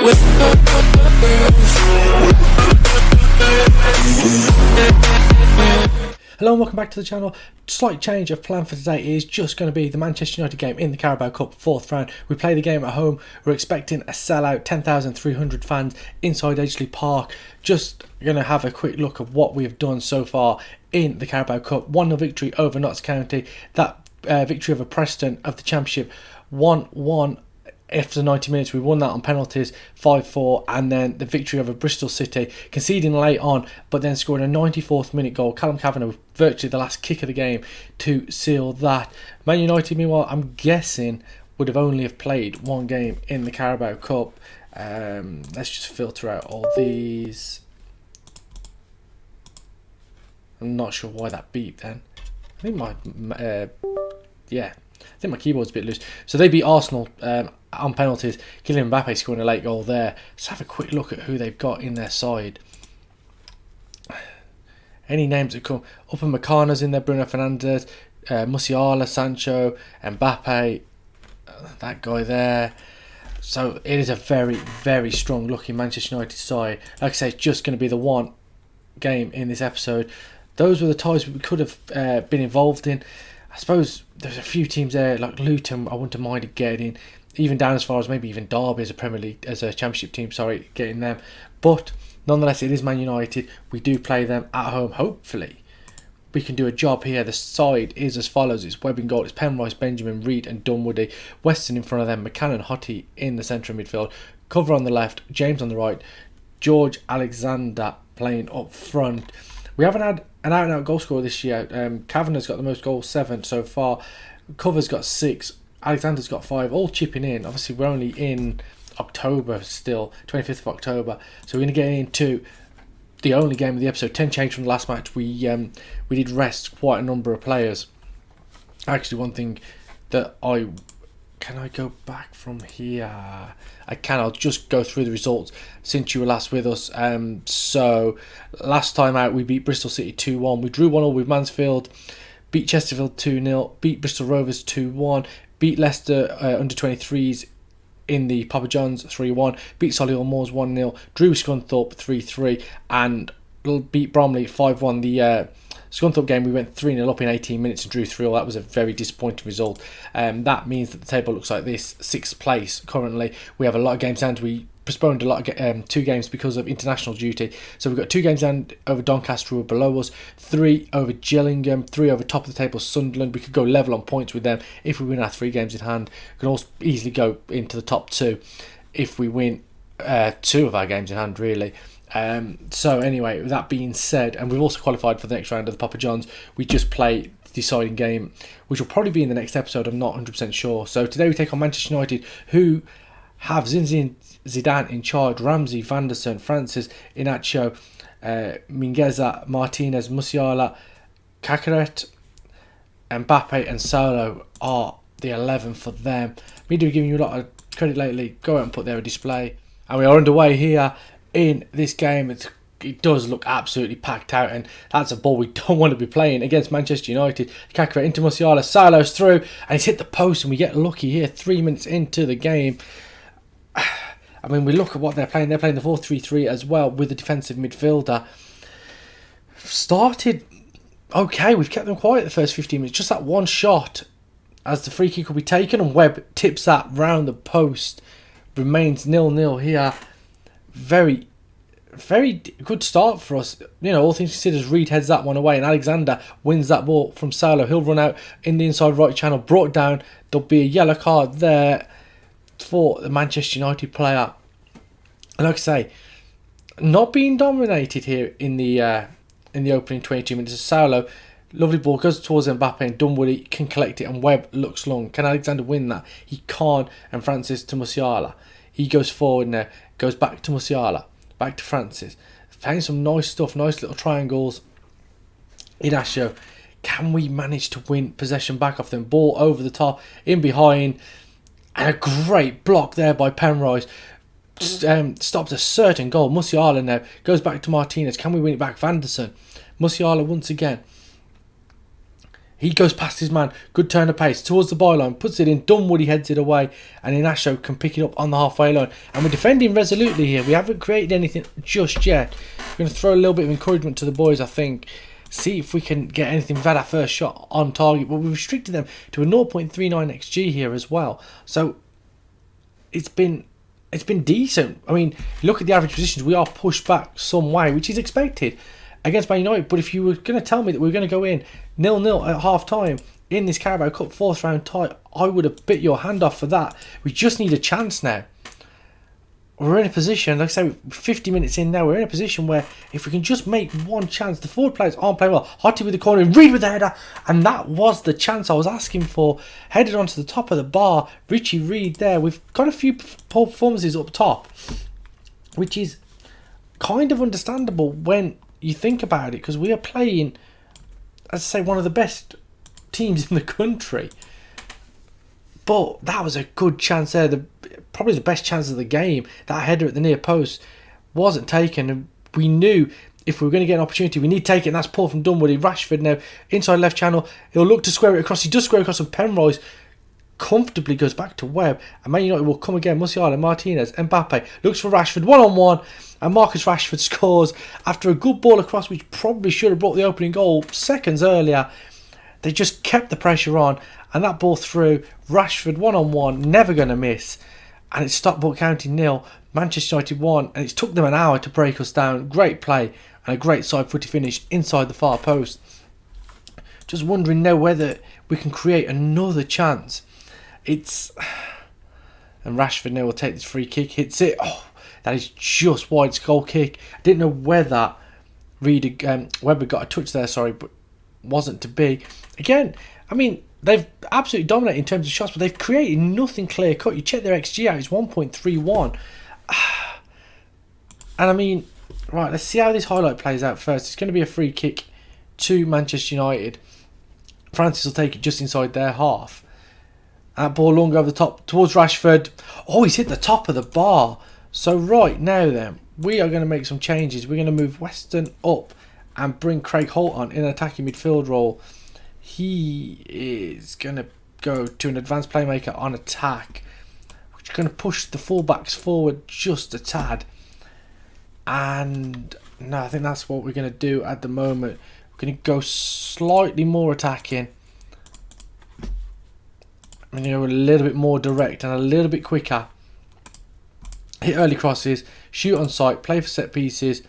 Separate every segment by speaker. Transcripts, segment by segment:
Speaker 1: Hello and welcome back to the channel. Slight change of plan for today is just going to be the Manchester United game in the Carabao Cup 4th round. We play the game at home. We're expecting a sellout, 10,300 fans inside Edgeley Park. Just going to have a quick look at what we have done so far in the Carabao Cup. 1-0 victory over Notts County. That victory over Preston of the Championship, 1-1. After 90 minutes, we won that on penalties, 5-4, and then the victory over Bristol City, conceding late on, but then scoring a 94th minute goal. Callum Kavanagh, virtually the last kick of the game to seal that. Man United, meanwhile, I'm guessing would have only have played one game in the Carabao Cup. Let's just filter out all these. I'm not sure why that beeped then. I think my my keyboard's a bit loose. So they beat Arsenal on penalties. Kylian Mbappe scoring a late goal there. Let's have a quick look at who they've got in their side. Any names that come up? And Meccano's in there. Bruno Fernandes, Musiala, Sancho, Mbappe, that guy there. So it is a very, very strong looking Manchester United side. Like I say, it's just going to be the one game in this episode. Those were the ties we could have been involved in. I suppose there's a few teams there like Luton I wouldn't mind getting, even down as far as maybe even Derby as a Premier League, as a Championship team, getting them. But nonetheless, it is Man United. We do play them at home. Hopefully we can do a job here. The side is as follows. It's Webb in goal. It's Penrice, Benjamin, Reid and Dunwoody. Weston in front of them. McCann and Hottie in the centre of midfield. Cover on the left. James on the right. George Alexander playing up front. We haven't had an out-and-out goal scorer this year. Kavanagh's got the most goals, 7 so far. Cover's got 6. Alexander's got 5. All chipping in. Obviously, we're only in October still, 25th of October. So we're going to get into the only game of the episode. 10 change from the last match. We did rest quite a number of players. Actually, one thing that Can I go back from here? I can. I'll just go through the results since you were last with us. So last time out we beat Bristol City 2-1. We drew 1-1 with Mansfield. Beat Chesterfield 2-0. Beat Bristol Rovers 2-1. Beat Leicester under 23s in the Papa John's 3-1. Beat Solihull Moors 1-0. Drew Scunthorpe 3-3. And beat Bromley 5-1. The Scunthorpe game we went 3-0 up in 18 minutes and drew 3-0. That was a very disappointing result. That means that the table looks like this: 6th place currently. We have a lot of games and we postponed a lot of 2 games because of international duty. So we've got 2 games and over Doncaster, who are below us, 3 over Gillingham, 3 over top of the table Sunderland. We could go level on points with them if we win our 3 games in hand. We can also easily go into the top 2 if we win 2 of our games in hand, really. So anyway, with that being said, and we've also qualified for the next round of the Papa John's, we just play the deciding game, which will probably be in the next episode. I'm not 100% sure. So today we take on Manchester United, who have Zinedine Zidane in charge. Ramsey, Van der Sar, Francis, Inacio, Mingueza, Martinez, Musiala, Cacaret, Mbappe and Solo are the 11 for them. Media giving you a lot of credit lately. Go out and put there a display. And we are underway here in this game. It does look absolutely packed out, and that's a ball we don't want to be playing against Manchester United. Cacaret into Musiala, Salo's through, and he's hit the post, and we get lucky here 3 minutes into the game. I mean, we look at what they're playing. They're playing the 4-3-3 as well with the defensive midfielder. Started okay. We've kept them quiet the first 15 minutes. Just that one shot as the free kick will be taken, and Webb tips that round the post. Remains 0-0 here. Very, very good start for us. You know, all things considered, Reid heads that one away and Alexander wins that ball from Salo. He'll run out in the inside right channel, brought down. There'll be a yellow card there for the Manchester United player. And like I say, not being dominated here in the opening 22 minutes. Salo, lovely ball, goes towards Mbappe and Dunwoody can collect it and Webb looks long. Can Alexander win that? He can't. And Francis to Musiala. He goes forward now, goes back to Musiala, back to Francis. Playing some nice stuff, nice little triangles. Inacio, can we manage to win possession back off them? Ball over the top, in behind. And a great block there by Penrice. Stops a certain goal. Musiala now goes back to Martinez. Can we win it back? Van der Sar. Musiala once again. He goes past his man, good turn of pace, towards the byline, puts it in, Dunwoody heads it away, and Inasho can pick it up on the halfway line. And we're defending resolutely here. We haven't created anything just yet. We're going to throw a little bit of encouragement to the boys, I think. See if we can get anything. We've had our first shot on target, but we've restricted them to a 0.39 XG here as well. So it's been decent. I mean, look at the average positions. We are pushed back some way, which is expected against Man United. But if you were going to tell me that we were going to go in 0-0 at half time in this Carabao Cup 4th round tie, I would have bit your hand off for that. We just need a chance now. We're in a position, like I say, 50 minutes in now, we're in a position where if we can just make one chance, the forward players aren't playing well. Hottie with the corner, Reed with the header, and that was the chance I was asking for. Headed onto the top of the bar, Richie Reed there. We've got a few poor performances up top, which is kind of understandable when you think about it, because we are playing, as I say, one of the best teams in the country. But that was a good chance there. Probably the best chance of the game. That header at the near post wasn't taken. And we knew if we were going to get an opportunity, we need to take it. And that's Paul from Dunwoody. Rashford now inside left channel. He'll look to square it across. He does square across, and Penrose comfortably goes back to Webb. And Man United will come again. Musiala, Martinez, Mbappe looks for Rashford. 1-on-1. And Marcus Rashford scores after a good ball across, which probably should have brought the opening goal seconds earlier. They just kept the pressure on. And that ball through. Rashford 1-on-1. Never going to miss. And it's Stockport County 0, Manchester United 1, and it's took them an hour to break us down. Great play and a great side-footed finish inside the far post. Just wondering now whether we can create another chance. And Rashford now will take this free kick, hits it. Oh, that is just wide. It's goal kick. I didn't know whether Webber got a touch there, but wasn't to be. Again, I mean, they've absolutely dominated in terms of shots, but they've created nothing clear cut. You check their XG out, it's 1.31. And I mean, right, let's see how this highlight plays out first. It's going to be a free kick to Manchester United. Francis will take it just inside their half. That ball long over the top towards Rashford. Oh, he's hit the top of the bar. So right now then, we are going to make some changes. We're going to move Weston up and bring Craig Holt on in an attacking midfield role. He is going to go to an advanced playmaker on attack, which is going to push the fullbacks forward just a tad. And no, I think that's what we're going to do at the moment. We're going to go slightly more attacking. A little bit more direct and a little bit quicker. Hit early crosses, shoot on sight, play for set pieces.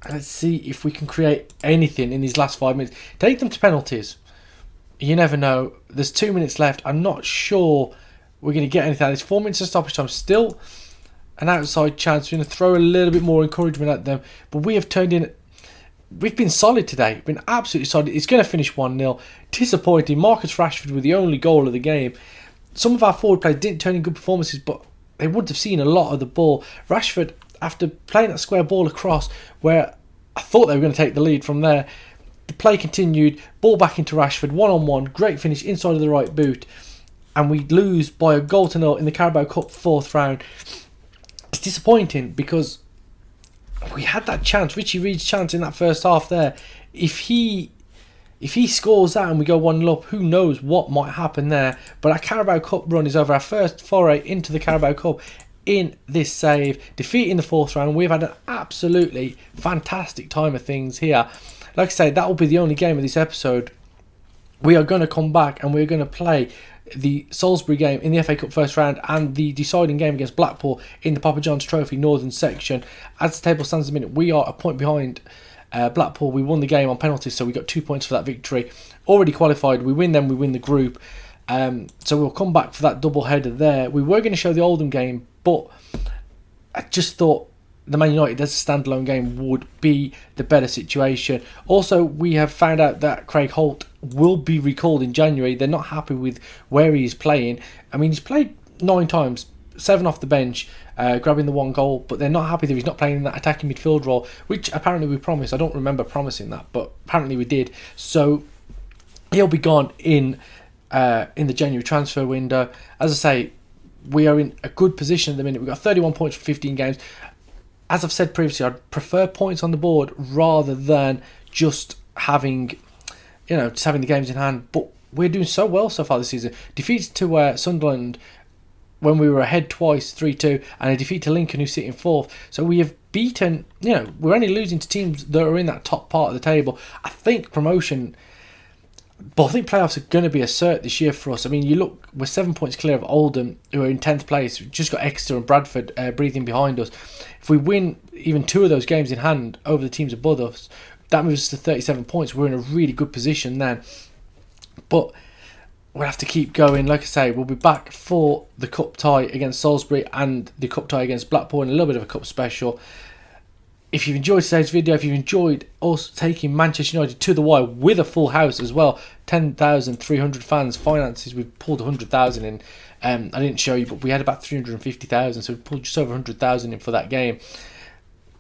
Speaker 1: Let's see if we can create anything in these last 5 minutes. Take them to penalties. You never know. There's 2 minutes left. I'm not sure we're going to get anything. There's 4 minutes of stoppage time. Still an outside chance. We're going to throw a little bit more encouragement at them. But we have turned in. We've been solid today. We've been absolutely solid. It's going to finish 1-0. Disappointing. Marcus Rashford with the only goal of the game. Some of our forward players didn't turn in good performances, but they wouldn't have seen a lot of the ball. Rashford, after playing that square ball across, where I thought they were going to take the lead from there, the play continued, ball back into Rashford, 1-on-1, great finish inside of the right boot, and we lose by a 0 in the Carabao Cup 4th round. It's disappointing because we had that chance, Richie Reed's chance in that first half there. If he scores that and we go 1-0 up, who knows what might happen there. But our Carabao Cup run is over. Our first foray into the Carabao Cup in this save, defeating the 4th round. We've had an absolutely fantastic time of things here. Like I say, that will be the only game of this episode. We are going to come back and we're going to play the Salisbury game in the FA Cup 1st round and the deciding game against Blackpool in the Papa John's Trophy Northern section. As the table stands at the minute, we are a point behind Blackpool. We won the game on penalties, so we got 2 points for that victory. Already qualified. We win them, we win the group. So we'll come back for that double header there. We were going to show the Oldham game, but I just thought the Man United as a standalone game would be the better situation. Also, we have found out that Craig Holt will be recalled in January. They're not happy with where he is playing. I mean, he's played 9 times, 7 off the bench, grabbing the 1 goal, but they're not happy that he's not playing in that attacking midfield role, which apparently we promised. I don't remember promising that, but apparently we did. So he'll be gone in the January transfer window. As I say, we are in a good position at the minute. We've got 31 points from 15 games. As I've said previously, I'd prefer points on the board rather than just having, just having the games in hand. But we're doing so well so far this season. Defeats to Sunderland when we were ahead twice, 3-2, and a defeat to Lincoln, who's sitting fourth. So we have beaten, we're only losing to teams that are in that top part of the table. I think promotion, but I think playoffs are going to be a cert this year for us. I mean, you look, we're 7 points clear of Oldham, who are in 10th place. We've just got Exeter and Bradford breathing behind us. If we win even 2 of those games in hand over the teams above us, that moves us to 37 points. We're in a really good position then. But we'll have to keep going. Like I say, we'll be back for the cup tie against Salisbury and the cup tie against Blackpool, and a little bit of a cup special. If you've enjoyed today's video, if you've enjoyed us taking Manchester United to the wire with a full house as well, 10,300 fans, finances, we've pulled 100,000 in. I didn't show you, but we had about 350,000, so we pulled just over 100,000 in for that game.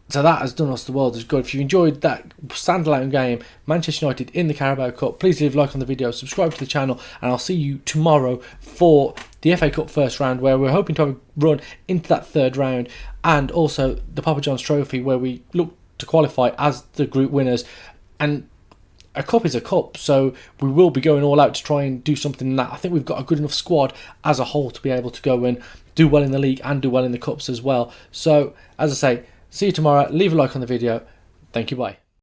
Speaker 1: So that has done us the world as good. If you've enjoyed that standalone game, Manchester United in the Carabao Cup, please leave a like on the video, subscribe to the channel, and I'll see you tomorrow for the FA Cup first round, where we're hoping to have a run into that third round, and also the Papa John's Trophy, where we look to qualify as the group winners. And a cup is a cup, so we will be going all out to try and do something in that. I think we've got a good enough squad as a whole to be able to go and do well in the league and do well in the cups as well. So, as I say, see you tomorrow. Leave a like on the video. Thank you. Bye.